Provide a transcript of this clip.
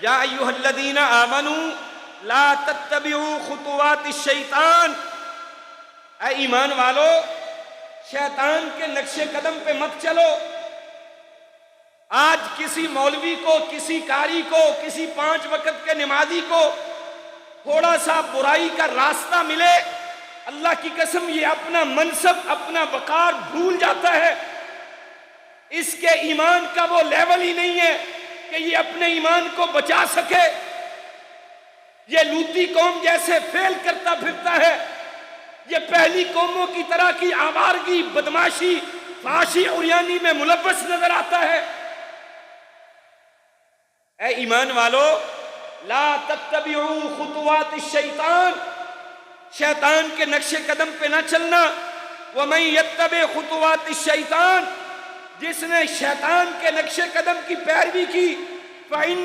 یا ایھا الذین آمنوا لا تتبعوا خطوات الشیطان، اے ایمان والو شیطان کے نقش قدم پہ مت چلو۔ آج کسی مولوی کو، کسی قاری کو، کسی 5 وقت کے نمازی کو تھوڑا سا برائی کا راستہ ملے، اللہ کی قسم یہ اپنا منصب، اپنا وقار بھول جاتا ہے۔ اس کے ایمان کا وہ لیول ہی نہیں ہے کہ یہ اپنے ایمان کو بچا سکے۔ یہ لوطی قوم جیسے فیل کرتا پھرتا ہے، یہ پہلی قوموں کی طرح کی آوارگی، بدماشی، فحاشی، عریانی میں ملوث نظر آتا ہے۔ اے ایمان والو لا تتبعوا خطوات الشیطان، شیطان کے نقش قدم پہ نہ چلنا۔ ومن یتبع خطوات الشیطان، جس نے شیطان کے نقش قدم کی پیروی کی، فإن